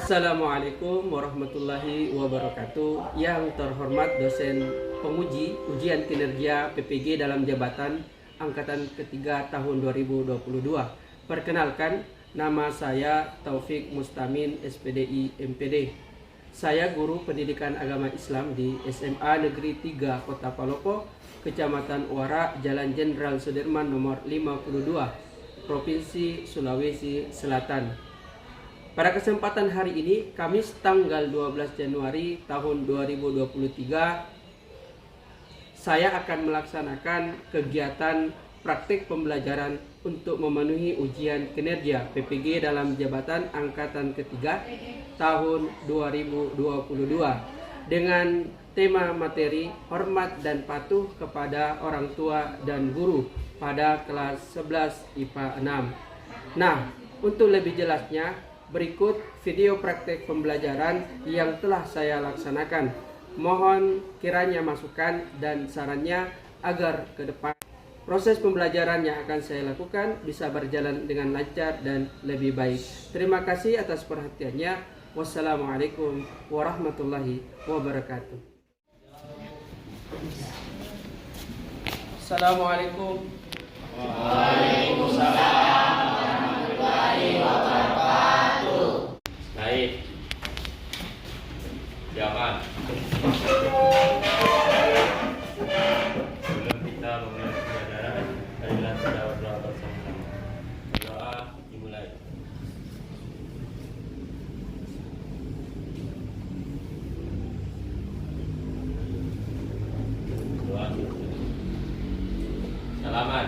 Assalamualaikum warahmatullahi wabarakatuh. Yang terhormat dosen penguji ujian kinerja PPG dalam jabatan angkatan ketiga tahun 2022. Perkenalkan, nama saya Taufik Mustamin, SPDI MPD. Saya guru pendidikan agama Islam di SMA Negeri 3 Kota Palopo, Kecamatan Uara, Jalan Jenderal Sudirman nomor 52, Provinsi Sulawesi Selatan. Pada kesempatan hari ini, Kamis tanggal 12 Januari tahun 2023, saya akan melaksanakan kegiatan praktik pembelajaran untuk memenuhi ujian kinerja PPG dalam jabatan angkatan ketiga tahun 2022 dengan tema materi hormat dan patuh kepada orang tua dan guru pada kelas 11 IPA 6. Nah, untuk lebih jelasnya, berikut video praktek pembelajaran yang telah saya laksanakan. Mohon kiranya masukan dan sarannya agar ke depan proses pembelajaran yang akan saya lakukan bisa berjalan dengan lancar dan lebih baik. Terima kasih atas perhatiannya. Wassalamualaikum warahmatullahi wabarakatuh. Assalamualaikum. Waalaikumsalam warahmatullahi wabarakatuh. Baik. Silakan. Sebelum kita memulai pembelajaran, marilah kita berdoa bersama-sama. Doa dimulai. Doa. Salaman.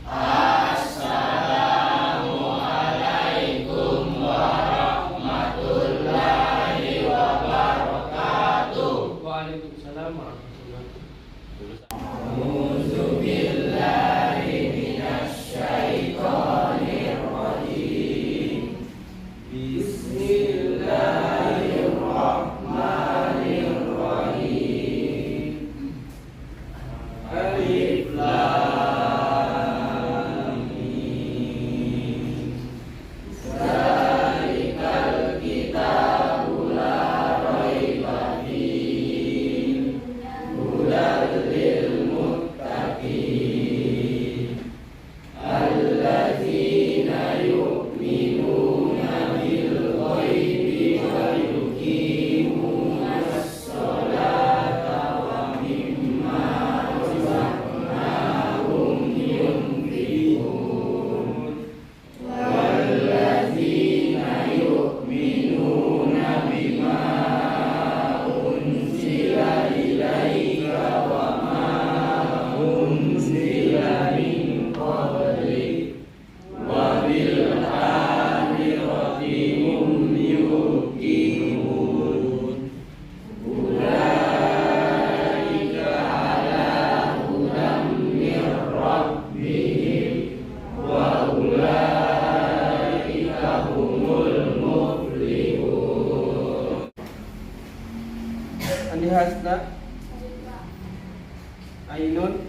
Assalamualaikum warahmatullahi wabarakatuh. Waalaikumsalam warahmatullahi wabarakatuh. A'udzubillahi minasyaitonir rajim. Bismillahirrahmanirrahim. Alif Lam Mim. Zalikal kitabu la raiba fihi hudal lil muttaqin allazina yu'minuna bil ghaibi wa yuqimunas sholata wa mimma razaqnahum yunfiqun wallazina yu'minuna bima unzila ilaika wa ma unzila min qablik wa bil akhirati hum yuqinun ulaika ala hudam min rabbihim wa ulaika humul muflihun. Andi Hasna, Ainun,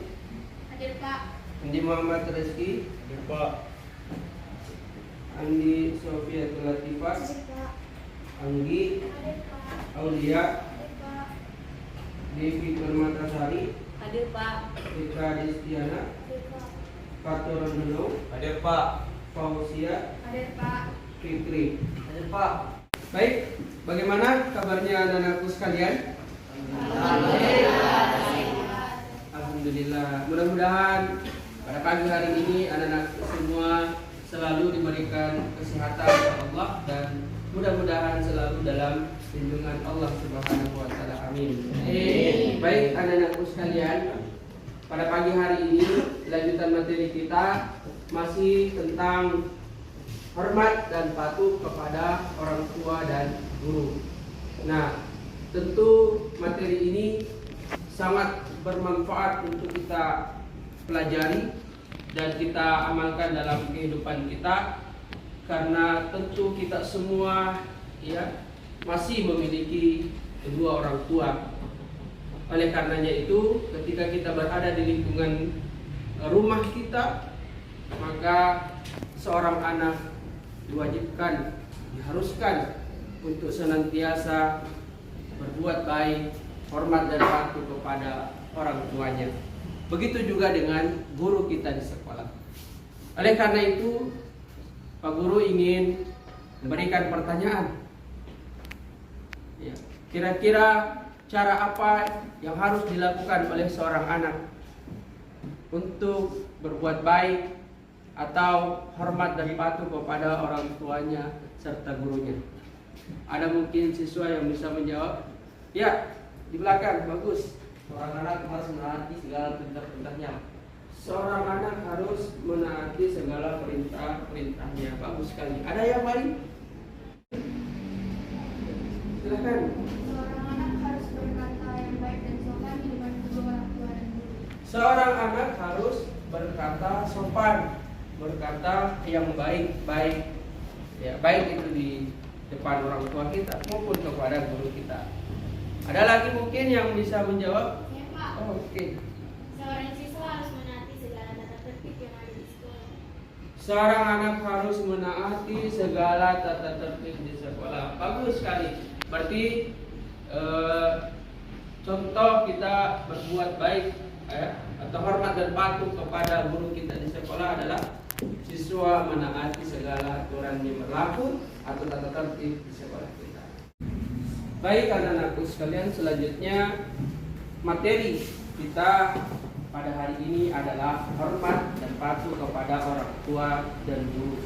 Hadir Pak. Andi Muhammad Rezki, Pak. Andi Sofiatul Latifah, Hadir Pak. Anggi, Hadir Pak. Aulia, Hadir Pak. Devi Permatasari, Hadir Pak. Fitra Destiana, Hadir Pak. Fatur Nunung, Hadir Pak. Fausia, Hadir Pak. Fitri. Hadir Pak. Baik, bagaimana kabarnya anak-anakku sekalian? Alhamdulillah. Mudah-mudahan pada pagi hari ini anak-anak semua selalu diberikan kesehatan oleh Allah dan mudah-mudahan selalu dalam lindungan Allah Subhanahu wa taala. Amin. Baik anak-anakku sekalian, pada pagi hari ini lanjutan materi kita masih tentang hormat dan patuh kepada orang tua dan guru. Nah, tentu materi ini sangat bermanfaat untuk kita pelajari dan kita amalkan dalam kehidupan kita, karena tentu kita semua ya masih memiliki kedua orang tua. Oleh karenanya itu, ketika kita berada di lingkungan rumah kita, maka seorang anak diwajibkan, diharuskan untuk senantiasa berbuat baik, hormat dan patuh kepada orang tuanya. Begitu juga dengan guru kita di sekolah. Oleh karena itu, Pak Guru ingin memberikan pertanyaan. Ya, kira-kira cara apa yang harus dilakukan oleh seorang anak untuk berbuat baik atau hormat dan patuh kepada orang tuanya serta gurunya? Ada mungkin siswa yang bisa menjawab? Ya, di belakang, bagus. Seorang anak harus menaati segala perintah-perintahnya. Seorang anak harus menaati segala perintah-perintahnya. Bagus sekali. Ada yang lain? Silakan. Seorang anak harus berkata yang baik dan sopan di depan kedua orang tua dan guru. Seorang anak harus berkata sopan, berkata yang baik-baik. Ya, baik itu di depan orang tua kita maupun kepada guru kita. Ada lagi mungkin yang bisa menjawab? Ya Pak. Oh, oke. Seorang siswa harus menaati segala tata tertib yang ada di sekolah. Seorang anak harus menaati segala tata tertib di sekolah. Bagus sekali. Berarti contoh kita berbuat baik atau hormat dan patuh kepada guru kita di sekolah adalah siswa menaati segala aturan yang berlaku atau tata tertib di sekolah kita. Baik anak-anakku sekalian, selanjutnya materi kita pada hari ini adalah hormat dan patuh kepada orang tua dan guru.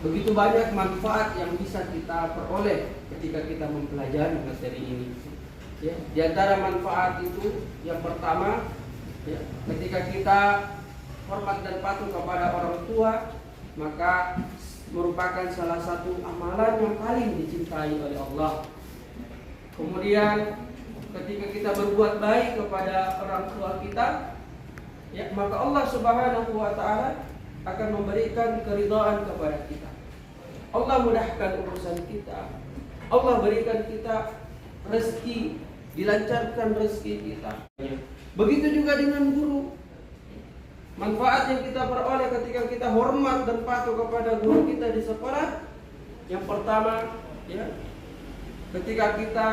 Begitu banyak manfaat yang bisa kita peroleh ketika kita mempelajari materi ini. Ya, di antara manfaat itu yang pertama, ya, ketika kita hormat dan patuh kepada orang tua, maka merupakan salah satu amalan yang paling dicintai oleh Allah. Kemudian ketika kita berbuat baik kepada orang tua kita, ya, maka Allah Subhanahu wa taala akan memberikan keridhaan kepada kita. Allah mudahkan urusan kita. Allah berikan kita rezeki, dilancarkan rezeki kita. Begitu juga dengan guru. Manfaat yang kita peroleh ketika kita hormat dan patuh kepada guru kita di sekolah, yang pertama, ya, ketika kita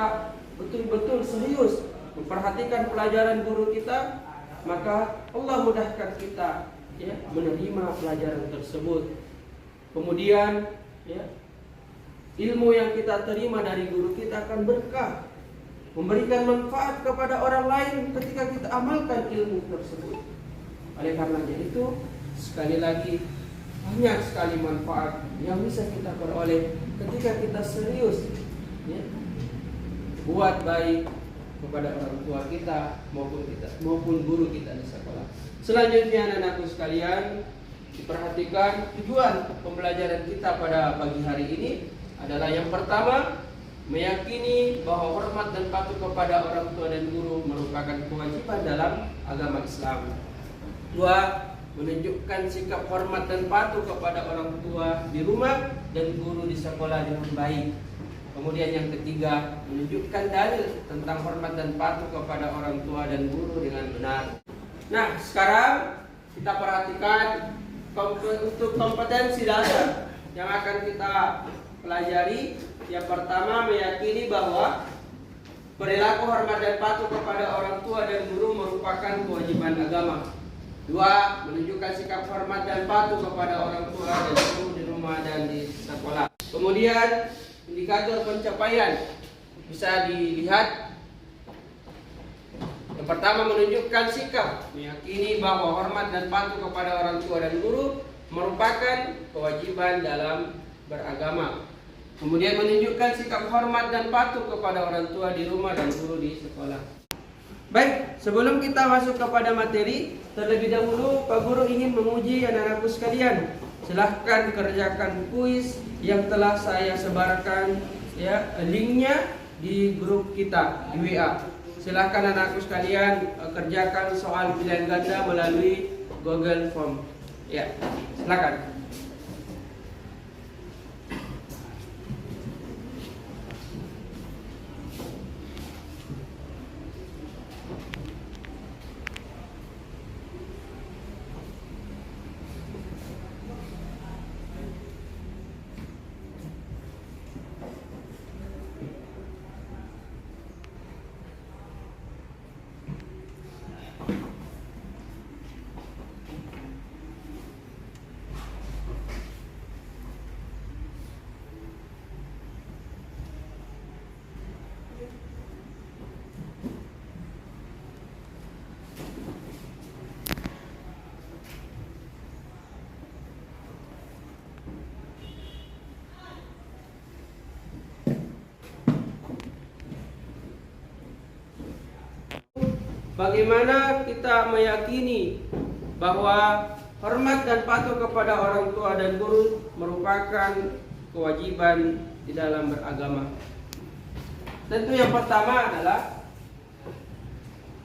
betul-betul serius memperhatikan pelajaran guru kita, maka Allah mudahkan kita, ya, menerima pelajaran tersebut. Kemudian, ya, ilmu yang kita terima dari guru kita akan berkah, memberikan manfaat kepada orang lain ketika kita amalkan ilmu tersebut. Oleh karenanya itu, sekali lagi, banyak sekali manfaat yang bisa kita peroleh ketika kita serius, ya, buat baik kepada orang tua kita maupun guru kita di sekolah. Selanjutnya anak-anakku sekalian, diperhatikan tujuan pembelajaran kita pada pagi hari ini adalah yang pertama, meyakini bahwa hormat dan patuh kepada orang tua dan guru merupakan kewajiban dalam agama Islam. Dua, menunjukkan sikap hormat dan patuh kepada orang tua di rumah dan guru di sekolah dengan baik. Kemudian yang ketiga, menunjukkan dalil tentang hormat dan patuh kepada orang tua dan guru dengan benar. Nah, sekarang kita perhatikan untuk kompetensi dasar yang akan kita pelajari. Yang pertama, meyakini bahwa perilaku hormat dan patuh kepada orang tua dan guru merupakan kewajiban agama. Dua, menunjukkan sikap hormat dan patuh kepada orang tua dan guru di rumah dan di sekolah. Kemudian indikator pencapaian bisa dilihat. Yang pertama, menunjukkan sikap, meyakini bahwa hormat dan patuh kepada orang tua dan guru merupakan kewajiban dalam beragama. Kemudian menunjukkan sikap hormat dan patuh kepada orang tua di rumah dan guru di sekolah. Baik, sebelum kita masuk kepada materi, terlebih dahulu Pak Guru ingin menguji anak-anakku sekalian. Silahkan kerjakan kuis yang telah saya sebarkan, ya, linknya di grup kita di WA. Silahkan anak-anakku sekalian kerjakan soal pilihan ganda melalui Google Form. Ya, silakan. bagaimana kita meyakini bahwa hormat dan patuh kepada orang tua dan guru merupakan kewajiban di dalam beragama. Tentu yang pertama adalah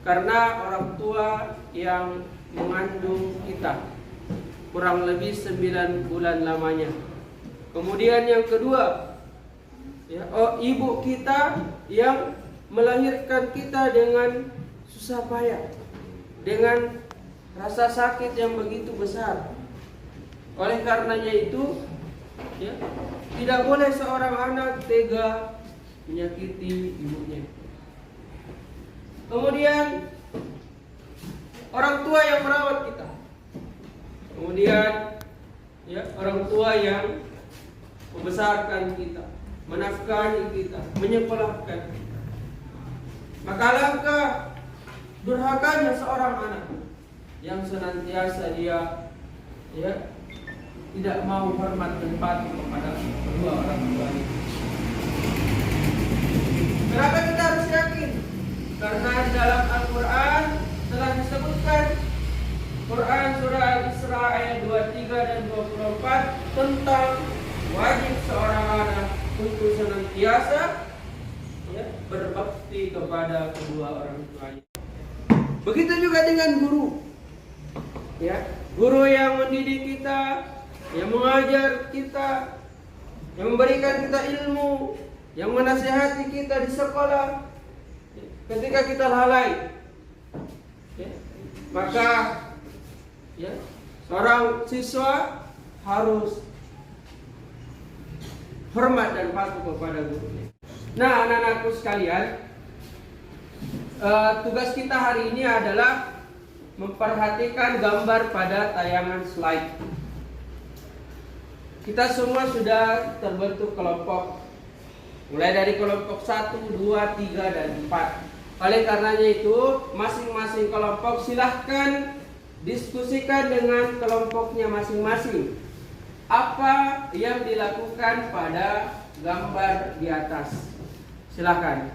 karena orang tua yang mengandung kita kurang lebih 9 bulan lamanya. Kemudian yang kedua, ibu kita yang melahirkan kita dengan susah payah, dengan rasa sakit yang begitu besar. Oleh karenanya itu, tidak boleh seorang anak tega menyakiti ibunya. Kemudian orang tua yang merawat kita. Kemudian orang tua yang membesarkan kita, menafkahi kita, menyekolahkan kita. Maka alangkah durhakanya seorang anak yang senantiasa dia tidak mau hormat dan patuh kepada kedua orang tuanya. Kenapa kita harus yakin? Karena di dalam Al-Quran telah disebutkan, Quran surah Al-Isra ayat 23 dan 24 tentang wajib seorang anak untuk senantiasa berbakti kepada kedua orang tuanya. Begitu juga dengan guru. Guru yang mendidik kita, yang mengajar kita, yang memberikan kita ilmu, yang menasihati kita di sekolah. Ketika kita lalai, maka seorang siswa harus hormat dan patuh kepada gurunya. Nah, anak-anakku sekalian, tugas kita hari ini adalah memperhatikan gambar pada tayangan slide. Kita semua sudah terbentuk kelompok, mulai dari kelompok 1, 2, 3, dan 4. Oleh karenanya itu, masing-masing kelompok silahkan diskusikan dengan kelompoknya masing-masing. Apa yang dilakukan pada gambar di atas? Silahkan.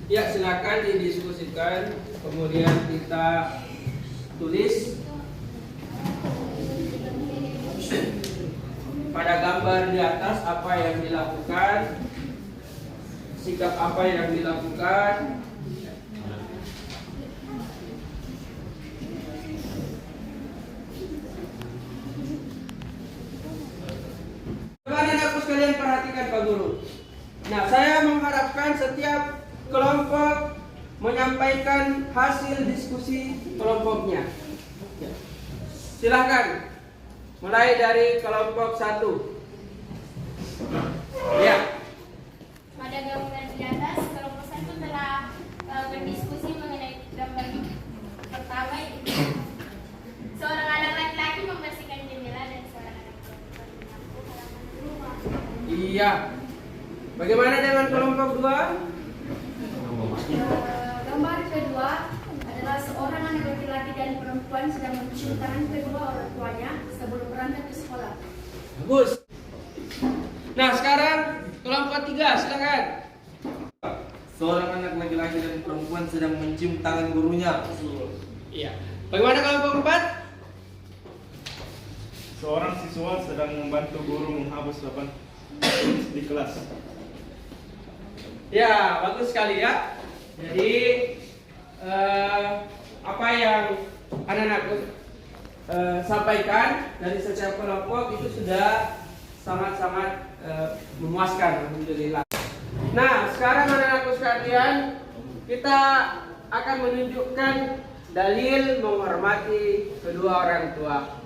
Ya, silakan didiskusikan, kemudian kita tulis pada gambar di atas apa yang dilakukan, sikap apa yang dilakukan. Anak-anakku sekalian, perhatikan Pak Guru. Nah, saya mengharapkan setiap kelompok menyampaikan hasil diskusi kelompoknya. Silahkan, mulai dari kelompok 1. Ya. Pada gambar di atas, kelompok 1 telah berdiskusi mengenai gambar pertama, yaitu seorang anak laki-laki membersihkan jendela dan seorang anak perempuan menyapu halaman rumah. Iya. Bagaimana dengan kelompok 2? Gambar kedua adalah seorang anak laki-laki dan perempuan sedang mencium tangan kedua orang tuanya sebelum berangkat ke sekolah. Bagus. Nah, sekarang kelompok 3, silakan. Seorang anak laki-laki dan perempuan sedang mencium tangan gurunya. Iya. Bagaimana kelompok 4? Seorang siswa sedang membantu guru menghapus papan di kelas. Ya, bagus sekali ya. Jadi apa yang anak-anak sampaikan dari setiap kelompok itu sudah sangat-sangat memuaskan, alhamdulillah. Nah, sekarang anak-anakku sekalian, kita akan menunjukkan dalil menghormati kedua orang tua.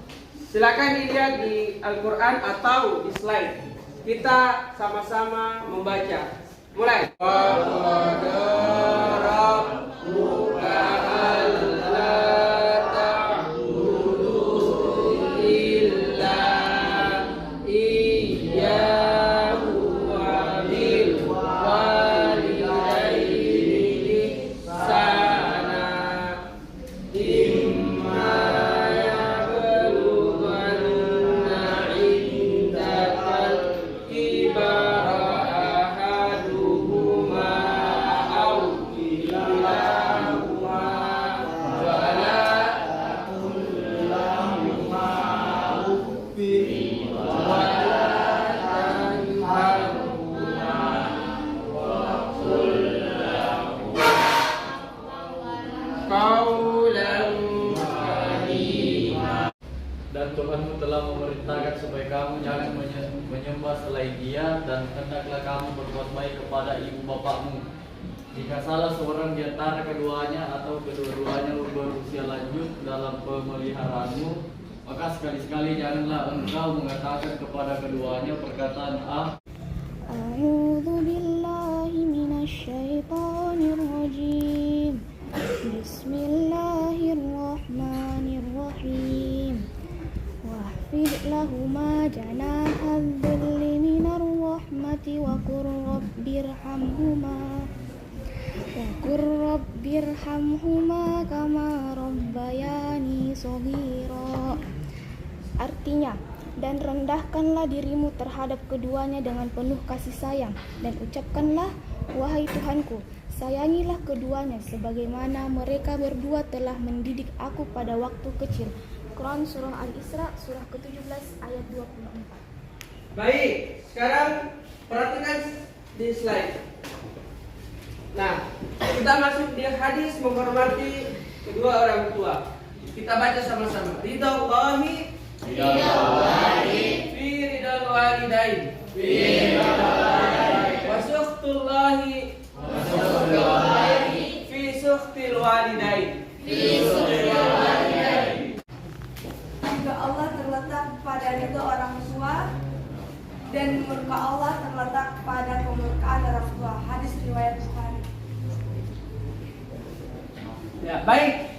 Silakan dilihat di Al-Quran atau di slide. Kita sama-sama membaca. Mulai. Iya. kamu jangan menyembah selain Dia, dan hendaklah kamu berbuat baik kepada ibu bapakmu. Jika salah seorang di antara keduanya atau kedua-duanya berusia lanjut dalam pemeliharaanmu, maka sekali-sekali janganlah engkau mengatakan kepada keduanya perkataan A'udzu billahi minasyaitonir rajim. Bismillahirrahmanirrahim. Wahfid lahuma janahadz dhilli minar rahmati wa qur rabbirhamhuma kama rabbayani shaghira. Artinya, dan rendahkanlah dirimu terhadap keduanya dengan penuh kasih sayang, dan ucapkanlah, wahai Tuhanku, sayangilah keduanya sebagaimana mereka berdua telah mendidik aku pada waktu kecil. Quran Surah Al-Isra, surah ke-17 ayat 24. Baik, sekarang perhatikan di slide. Nah, kita masuk di hadis menghormati kedua orang tua. Kita baca sama-sama. Ridallahi fi ridal walidain. Wa sukhtullahi fi sukhtil walidain. Ridha Allah terletak pada ridha orang tua, dan murka Allah terletak pada kemurkaan orang tua. Hadis riwayat Bukhari. Ya, baik.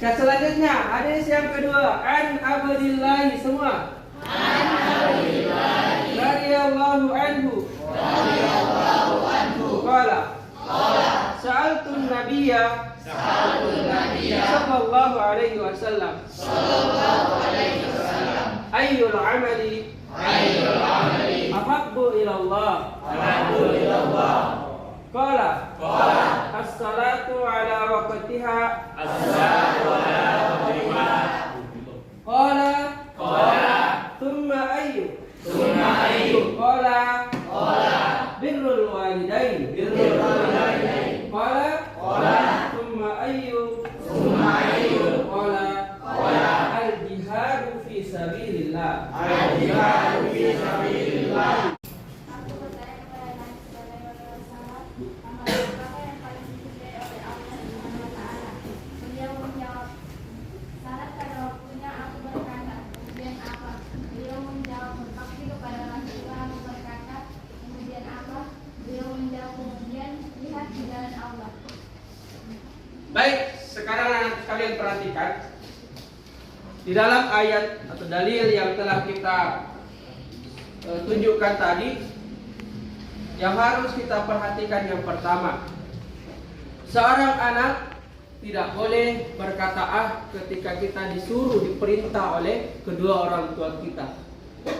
Selanjutnya, hadis yang kedua, an Abdillahi semua. An Abdillahi radhiyallahu anhu. Qala Sa'altun Nabiyya sallallahu alaihi wasallam ayyul amali ahabbu ila Allah. Qala as-salatu ala waqtiha. Qala thumma ayyu. Qala birrul walidain. Qala thumma ayyu. Qala al-jihadu fi sabilillah. Aku bertanya kepada Nabi Sallallahu Alaihi Wasallam, apakah yang paling dicintai oleh Allah Subhanahu Wa Taala? Beliau menjawab, salat pada waktunya. Aku berkata, kemudian apa? Beliau menjawab, berbakti kepada orang tua. Aku berkata, kemudian apa? Beliau menjawab, kemudian lihat di jalan Allah. Baik, sekarang anak sekalian perhatikan. Di dalam ayat atau dalil yang telah kita tunjukkan tadi, yang harus kita perhatikan yang pertama, seorang anak tidak boleh berkata ketika kita disuruh, diperintah oleh kedua orang tua kita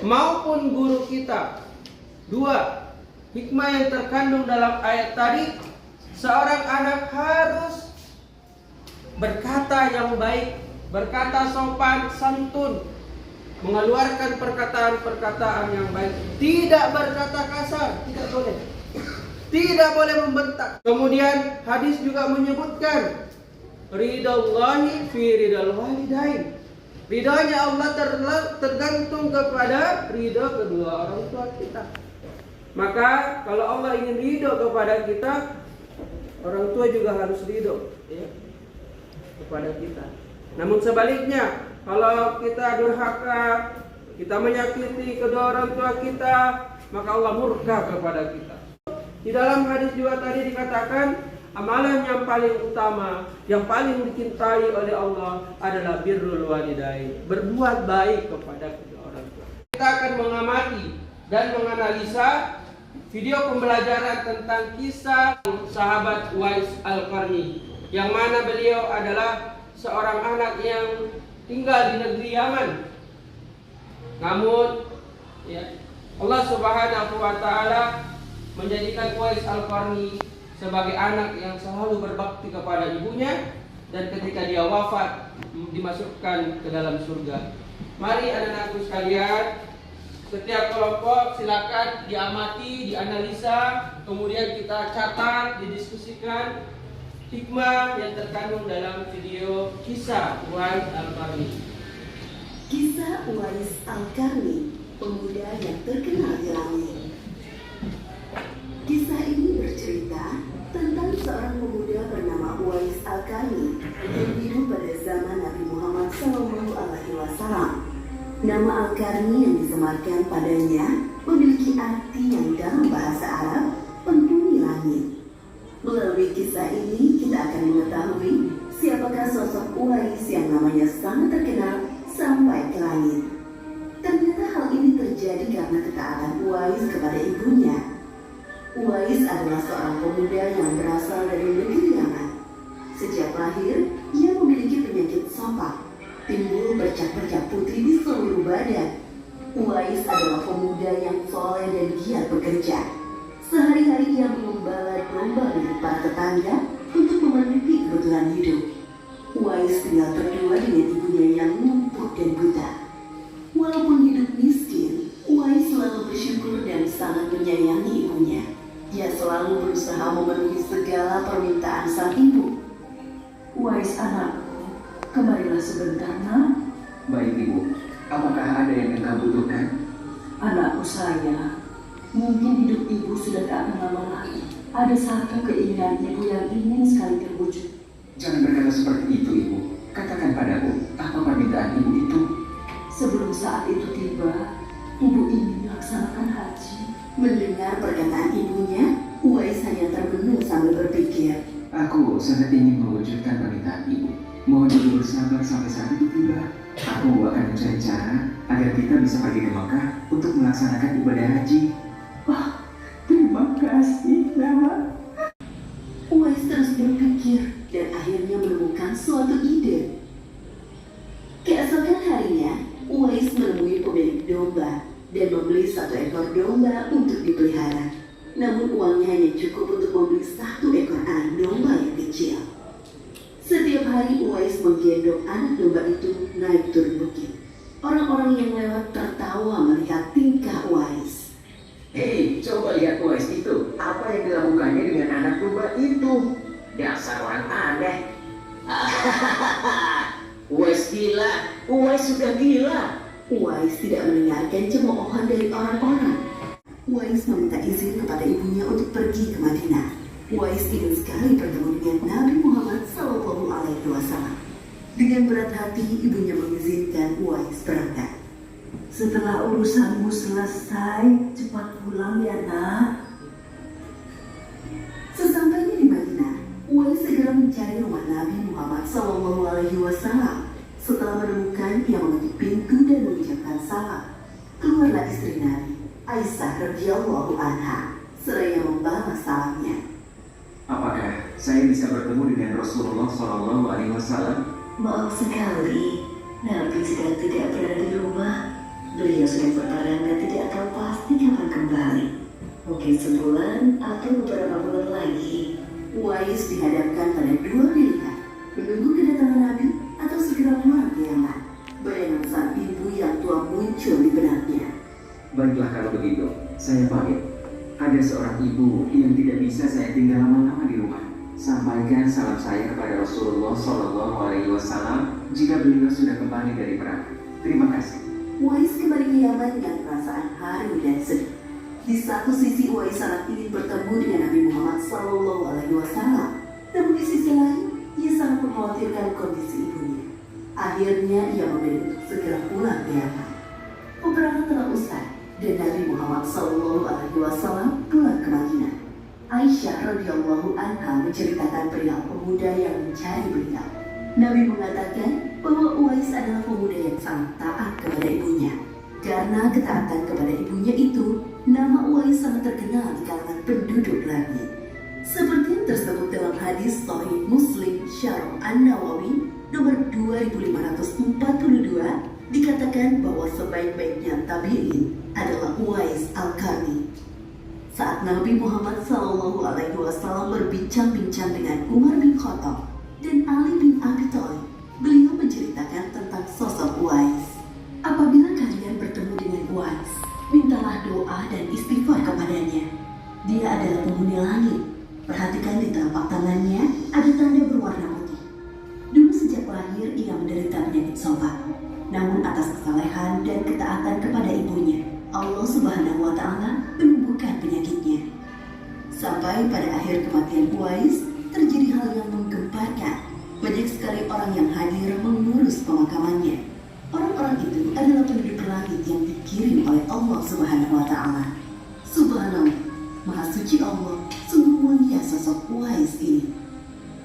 maupun guru kita. Dua, hikmah yang terkandung dalam ayat tadi, seorang anak harus berkata yang baik, berkata sopan santun, mengeluarkan perkataan-perkataan yang baik, tidak berkata kasar, tidak boleh. Tidak boleh membentak. Kemudian hadis juga menyebutkan ridallahi fi ridal walidain. Ridhonya Allah tergantung kepada ridho kedua orang tua kita. Maka kalau Allah ingin ridho kepada kita, orang tua juga harus ridho, ya, kepada kita. Namun sebaliknya, kalau kita durhaka, kita menyakiti kedua orang tua kita, maka Allah murka kepada kita. Di dalam hadis juga tadi dikatakan, amalan yang paling utama, yang paling dicintai oleh Allah adalah birrul walidain, berbuat baik kepada kedua orang tua. Kita akan mengamati dan menganalisa video pembelajaran tentang kisah sahabat Uwais Al-Qarni, yang mana beliau adalah seorang anak yang tinggal di negeri Yaman. Namun ya, Allah Subhanahu wa taala menjadikan Uwais Al-Qarni sebagai anak yang selalu berbakti kepada ibunya, dan ketika dia wafat dimasukkan ke dalam surga. Mari anak-anakku sekalian, setiap kelompok silakan diamati, dianalisa, kemudian kita catat, didiskusikan hikmah yang terkandung dalam video kisah Uwais Al-Qarni. Kisah Uwais Al-Qarni, pemuda yang terkenal di langit. Kisah ini bercerita tentang seorang pemuda bernama Uwais Al-Qarni yang hidup pada zaman Nabi Muhammad SAW. Nama Al-Qarni yang disematkan padanya memiliki arti yang dalam bahasa Arab penghuni langit. Melalui kisah ini kita akan mengetahui siapakah sosok Uwais yang namanya sangat terkenal sampai ke langit. Ternyata hal ini terjadi karena ketaatan Uwais kepada ibunya. Uwais adalah seorang pemuda yang berasal dari negeri Yaman. Sejak lahir, ia memiliki penyakit sopak, timbul bercak-bercak putih di seluruh badan. Uwais adalah pemuda yang soleh dan giat bekerja. Sehari-hari ia mengembala domba milik para tetangga untuk memenuhi kebutuhan hidup. Uwais tinggal berdua dengan ibunya yang lumpuh dan buta. Walaupun hidup miskin, Uwais selalu bersyukur dan sangat menyayangi ibunya. Ia selalu berusaha memenuhi segala permintaan sang ibu. Uwais anakku, kemarilah sebentar nak. Baik ibu, apakah ada yang engkau butuhkan? Anakku sayang, mungkin hidup ibu sudah tak akan lama lagi. Ada satu keinginan ibu yang ingin sekali terwujud. Jangan berkata seperti itu ibu. Katakan padaku, apa permintaan ibu itu? Sebelum saat itu tiba, ibu ingin melaksanakan haji. Mendengar perkataan ibunya, Uwais hanya termenung sambil berpikir. Aku sangat ingin mewujudkan permintaan ibu. Mohon ibu bersabar sampai saat itu tiba. Aku akan mencari cara agar kita bisa pergi ke Makkah untuk melaksanakan ibadah haji. Wah, terima kasih nak. Uwais terus berpikir dan akhirnya menemukan suatu ide. Keesokan harinya, Uwais menemui pemilik domba dan membeli satu ekor domba untuk dipelihara. Namun uangnya hanya cukup untuk membeli satu ekor anak domba yang kecil. Setiap hari Uwais menggendong anak domba itu naik turun bukit. Orang-orang yang lewat tertawa melihat tingkah Uwais. Hei, coba lihat Uwais itu. Apa yang dilakukannya dengan anak domba itu? Dasar orang aneh. Uwais gila. Uwais sudah gila. Uwais tidak mendengarkan cemoohan dari orang-orang. Uwais meminta izin kepada ibunya untuk pergi ke Madinah. Uwais ingin sekali bertemu dengan Nabi Muhammad SAW. Dengan berat hati, ibunya mengizinkan Uwais berangkat. Setelah urusanmu selesai, cepat pulang ya nak. Sesampainya di Madinah, Uwais segera mencari rumah Nabi Muhammad SAW. Setelah menemukan, ia mengetuk pintu dan mengucapkan salam. Keluarlah istri Nabi, Aisyah radhiyallahu anha, seraya membalas salamnya. Apakah saya bisa bertemu dengan Rasulullah SAW? Maaf sekali, Nabi sedang tidak berada di rumah. Beliau sedang berperang dan tidak tahu pasti kapan kembali. Mungkin sebulan atau beberapa bulan lagi. Uwais dihadapkan pada dua pilihan, menunggu kedatangan Nabi atau segera pulang ke Yaman. Bayangan sang ibu yang tua muncul di benaknya. Baiklah kalau begitu, saya pamit. Ada seorang ibu yang tidak bisa saya tinggal lama-lama di rumah. Sampaikan salam saya kepada Rasulullah SAW jika beliau sudah kembali dari perang. Terima kasih. Uwais kembali ke Yaman dengan perasaan haru dan sedih. Di satu sisi Uwais sangat ingin bertemu dengan Nabi Muhammad SAW, namun di sisi lain ia sangat mengkhawatirkan kondisi ibunya. Akhirnya ia memilih untuk segera pulang ke Yaman. Peperangan telah usai dan Nabi Muhammad SAW pulang ke Madinah. Aisyah radhiyallahu anha menceritakan perihal pemuda yang mencari beliau. Nabi mengatakan bahwa Uwais adalah pemuda yang sangat taat kepada ibunya. Karena ketaatan kepada ibunya itu, nama Uwais sangat terkenal di kalangan penduduk langit. Seperti yang tersebut dalam hadis Sahih Muslim Syarh An-Nawawi nomor 2542, dikatakan bahwa sebaik-baiknya tabi'in adalah Uwais Al-Qarni. Saat Nabi Muhammad SAW berbincang-bincang dengan Umar bin Khattab dan Ali bin Abi Thalib, beliau menceritakan tentang sosok Uwais. Apabila kalian bertemu dengan Uwais, mintalah doa dan istighfar kepadanya. Dia adalah penghuni langit. Perhatikan di telapak tangannya ada tanda berwarna putih. Dulu sejak lahir ia menderita penyakit sopak. namun atas kesalehan dan ketaatan kepada ibunya, Allah Subhanahu wa Ta'ala menyembuhkan penyakitnya. Sampai pada akhir kematian Uwais, terjadi hal yang menggemparkan. Banyak sekali orang yang hadir mengurus pemakamannya. Orang-orang itu adalah penduduk langit yang dikirim oleh Allah Subhanahu wa Ta'ala. Subhanallah, Maha Suci Allah, sungguh mulia sosok Uwais ini.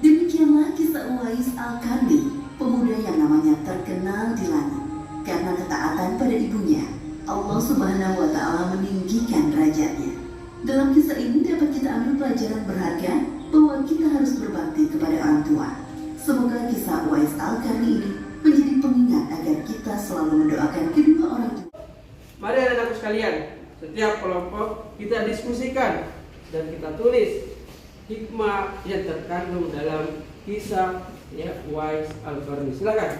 Demikianlah kisah Uwais Al-Karni, pemuda yang namanya terkenal di langit. Karena ketaatan pada ibunya, Allah Subhanahu wa Ta'ala meninggikan derajatnya. Dalam kisah ini dapat kita ambil pelajaran berharga bahwa kita harus berbakti kepada orang tua. Semoga kisah Uwais Al-Karni ini menjadi pengingat agar kita selalu mendoakan kedua orang tua. Mari anak-anakku sekalian, setiap kelompok kita diskusikan dan kita tulis hikmah yang terkandung dalam kisah Uwais Al-Karni. Silakan.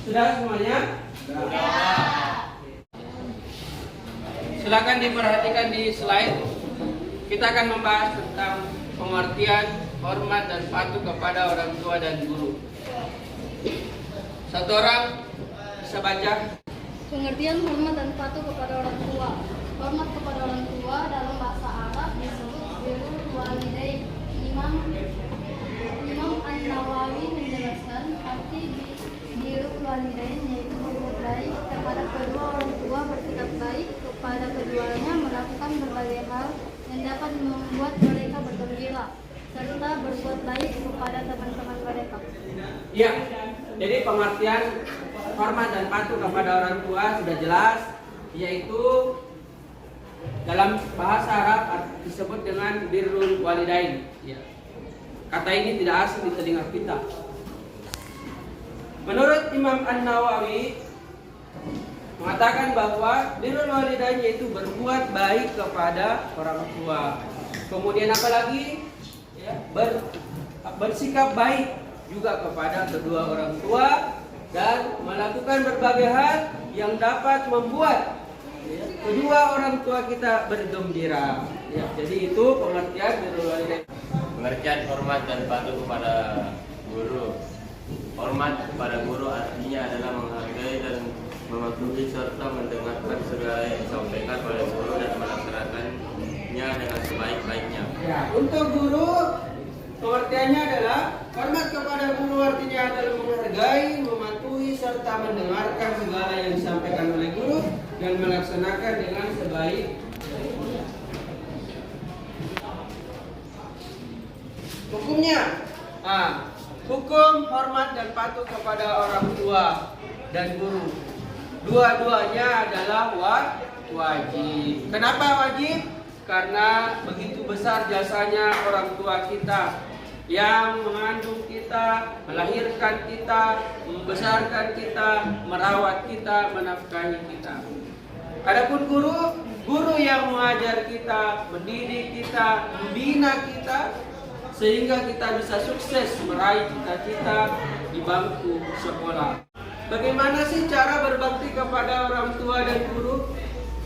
Sudah semuanya? Sudah. Silakan diperhatikan di slide. Kita akan membahas tentang pengertian hormat dan patuh kepada orang tua dan guru. Satu orang bisa baca. Pengertian hormat dan patuh kepada orang tua. Hormat kepada orang tua dalam bahasa Arab disebut birrul walidain. Imam An-Nawawi menjelaskan arti birrul walidain yaitu berbuat baik kepada kedua orang tua, bersikap baik kepada keduanya, melakukan berbagai hal yang dapat membuat mereka bergembira, serta berbuat baik kepada teman-teman mereka. Ya, jadi pengertian hormat dan patuh kepada orang tua sudah jelas, yaitu dalam bahasa Arab disebut dengan birrul walidain. Ya. Kata ini tidak asing di telinga kita. Menurut Imam An-Nawawi mengatakan bahwa birrul walidain yaitu berbuat baik kepada orang tua. Kemudian apalagi ya, bersikap baik juga kepada kedua orang tua dan melakukan berbagai hal yang dapat membuat ya, kedua orang tua kita bergembira. Ya, jadi itu pengertian birrul walidain. Pengertian hormat dan patuh kepada guru. Hormat kepada guru artinya adalah menghargai dan mematuhi serta mendengarkan segala yang disampaikan oleh guru dan melaksanakannya dengan sebaik-baiknya. Ya, untuk guru pengertiannya adalah hormat kepada guru artinya adalah menghargai, mematuhi serta mendengarkan segala yang disampaikan oleh guru dan melaksanakan dengan sebaik. Hukumnya, hukum hormat dan patuh kepada orang tua dan guru. Dua-duanya adalah wajib. Kenapa wajib? Karena begitu besar jasanya orang tua kita yang mengandung kita, melahirkan kita, membesarkan kita, merawat kita, menafkahi kita. Adapun guru yang mengajar kita, mendidik kita, membina kita sehingga kita bisa sukses meraih cita-cita di bangku sekolah. Bagaimana sih cara berbakti kepada orang tua dan guru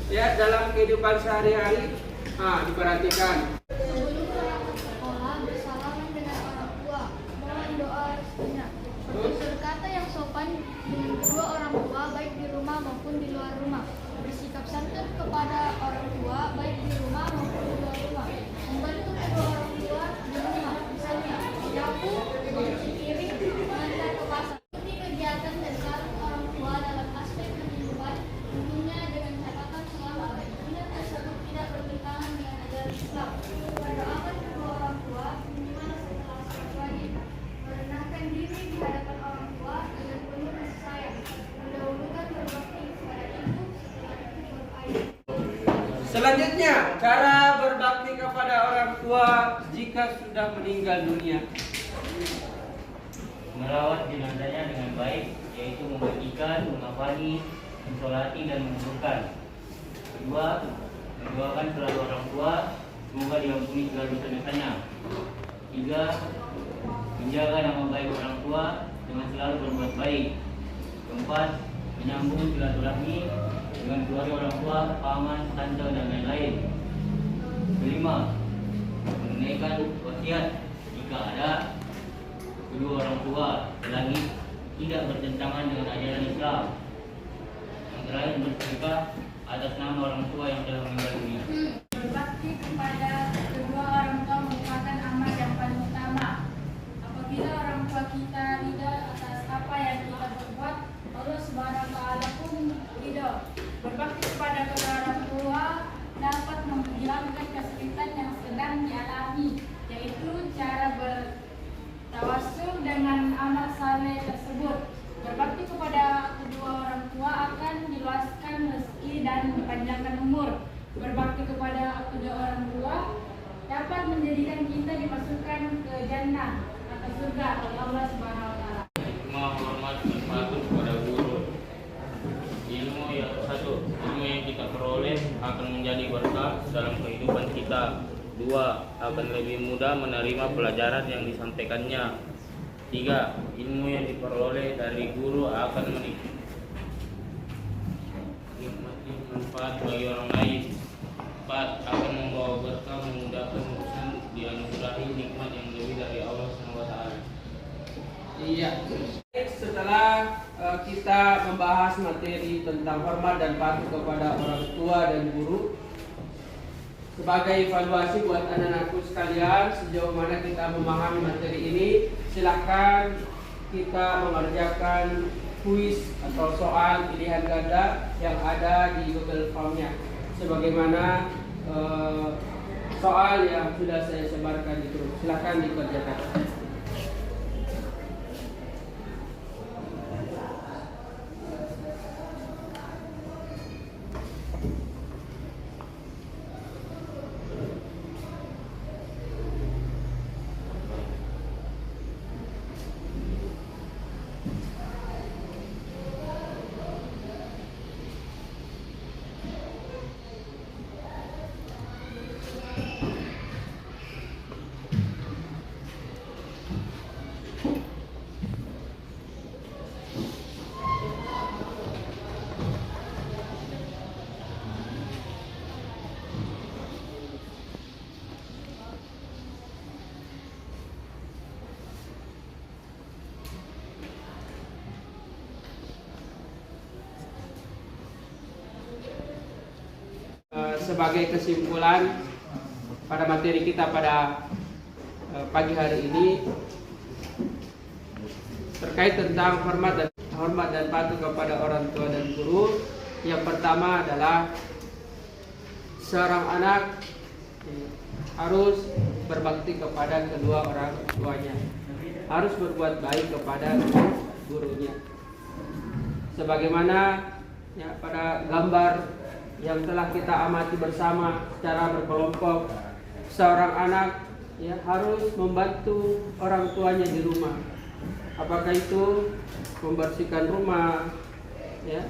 ya dalam kehidupan sehari-hari? Diperhatikan. Sebelum berangkat sekolah, bersalaman dengan orang tua, mohon doa restunya. Berkata yang sopan dengan kedua orang tua, baik di rumah maupun di luar rumah. Bersikap santun kepada orang tua, baik di rumah maupun di luar rumah. Membantu kedua orang tua di rumah, misalnya menyapu, mencuci piring, mengantar ke pasar. Ikuti kegiatan dan saran orang tua dalam aspek kehidupan, tentunya dengan catatan selama kegiatan tersebut tidak bertentangan dengan ajaran Islam. Berdoakan kedua orang tua minimal setelah sholat wajib. Merendahkan diri di hadapan orang tua dengan penuh kasih sayang. Mendahulukan berbakti kepada ibu setelah itu berayat. Selanjutnya, cara berbakti kepada orang tua jika sudah meninggal dunia. Merawat jenazahnya dengan baik, yaitu membagikan, mengafani, mensolati dan menguburkan. Kedua, mendoakan selalu orang tua, semoga diampuni segala dosa-dosanya. Tiga, menjaga nama baik orang tua dengan selalu berbuat baik. Keempat, menyambung silaturahmi dengan keluarga orang tua, paman, tante, dan lain-lain. Kelima, menunaikan wasiat jika ada kedua orang tua selagi tidak bertentangan dengan ajaran Islam. Yang terakhir, bersedekah atas nama orang tua yang telah meninggal dunia. Berbakti kepada kedua orang tua merupakan amal yang paling utama. Apabila orang tua kita ridha atas apa yang kita perbuat, Allah Subhanahu wa Ta'ala pun ridha. Berbakti kepada kedua orang tua dapat menghilangkan kesulitan yang sedang dialami, yaitu cara bertawassul dengan amal saleh tersebut. Berbakti kepada kedua orang tua akan diluaskan rezeki dan dipanjangkan umur. Berbakti kepada kedua orang tua dapat menjadikan kita dimasukkan ke jannah atau surga oleh Allah Subhanahu wa Ta'ala. Hormat dan patuh kepada guru. Ilmu yang kita peroleh akan menjadi berkah dalam kehidupan kita. Dua, akan lebih mudah menerima pelajaran yang disampaikannya. Tiga, ilmu yang diperoleh dari guru akan menikmati manfaat bagi orang lain. Empat, akan membawa berkah, memudahkan urusan, dianugerahi nikmat yang lebih dari Allah SWT. Iya. Setelah kita membahas materi tentang hormat dan patuh kepada orang tua dan guru, sebagai evaluasi buat anak-anakku sekalian, sejauh mana kita memahami materi ini, silakan kita mengerjakan kuis atau soal pilihan ganda yang ada di Google Form-nya. Sebagaimana soal yang sudah saya sebarkan di grup, silakan dikerjakan. Sebagai kesimpulan pada materi kita pada pagi hari ini terkait tentang hormat dan patuh kepada orang tua dan guru. Yang pertama adalah seorang anak harus berbakti kepada kedua orang tuanya, harus berbuat baik kepada gurunya. Sebagaimana ya, pada gambar yang telah kita amati bersama secara berkelompok, seorang anak ya harus membantu orang tuanya di rumah. Apakah itu membersihkan rumah, ya,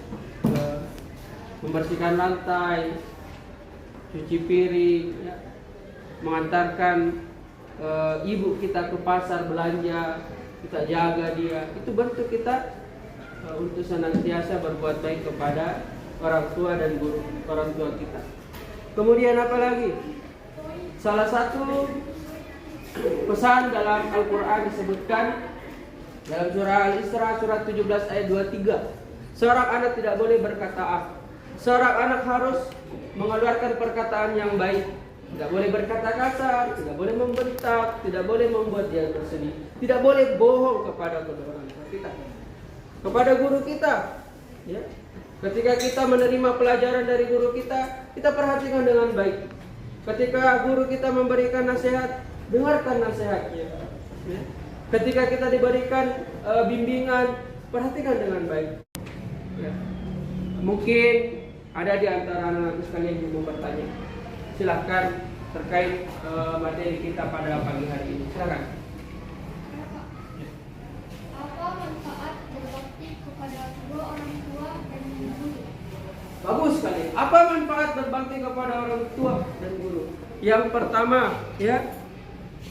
membersihkan lantai, cuci piring, ya, mengantarkan ibu kita ke pasar belanja, kita jaga dia. Itu bentuk kita untuk senantiasa berbuat baik kepada orang tua dan guru orang tua kita. Kemudian apa lagi? Salah satu pesan dalam Al-Quran disebutkan dalam surah Al-Isra surat 17 ayat 23. Seorang anak tidak boleh berkata ah. Seorang anak harus mengeluarkan perkataan yang baik. Tidak boleh berkata kasar, tidak boleh membentak, tidak boleh membuat dia bersedih, tidak boleh bohong kepada kedua orang tua kita, kepada guru kita. Ya. Ketika kita menerima pelajaran dari guru kita perhatikan dengan baik. Ketika guru kita memberikan nasihat, dengarkan nasihatnya. Ya. Ketika kita diberikan bimbingan, perhatikan dengan baik. Ya. Mungkin ada di antara anak sekalian yang mau bertanya. Silahkan terkait materi kita pada pagi hari ini. Silakan. Apa manfaat berbakti kepada kedua orang tua dan guru? Bagus sekali. Apa manfaat berbakti kepada orang tua dan guru? Yang pertama, ya,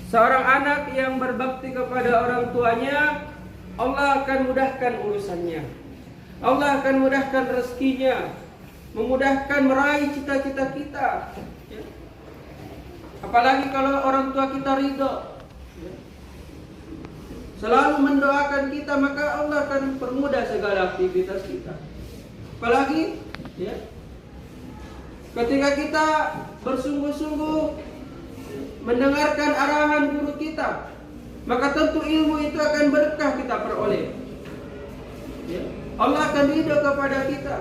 seorang anak yang berbakti kepada orang tuanya, Allah akan mudahkan urusannya. Allah akan mudahkan rezekinya, memudahkan meraih cita-cita kita. Ya. Apalagi kalau orang tua kita ridho, ya, selalu mendoakan kita, maka Allah akan permudah segala aktivitas kita. Apalagi, ya, ketika kita bersungguh-sungguh mendengarkan arahan guru kita, maka tentu ilmu itu akan berkah kita peroleh. Ya. Allah akan ridho kepada kita.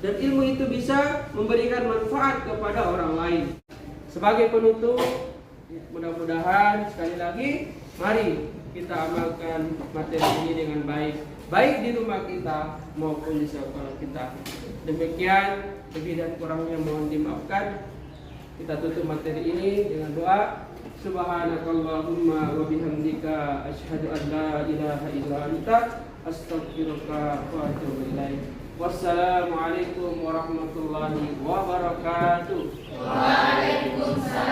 Dan ilmu itu bisa memberikan manfaat kepada orang lain. Sebagai penutup, mudah-mudahan sekali lagi, mari kita amalkan materi ini dengan baik, baik di rumah kita maupun di sekolah kita. Demikian, lebih dan kurangnya mohon dimaafkan. Kita tutup materi ini dengan doa. Subhanakallahumma wa bihamdika asyhadu an la ilaha illa anta astaghfiruka wa atubu ilaik. Wassalamualaikum warahmatullahi wabarakatuh. Waalaikumsalam.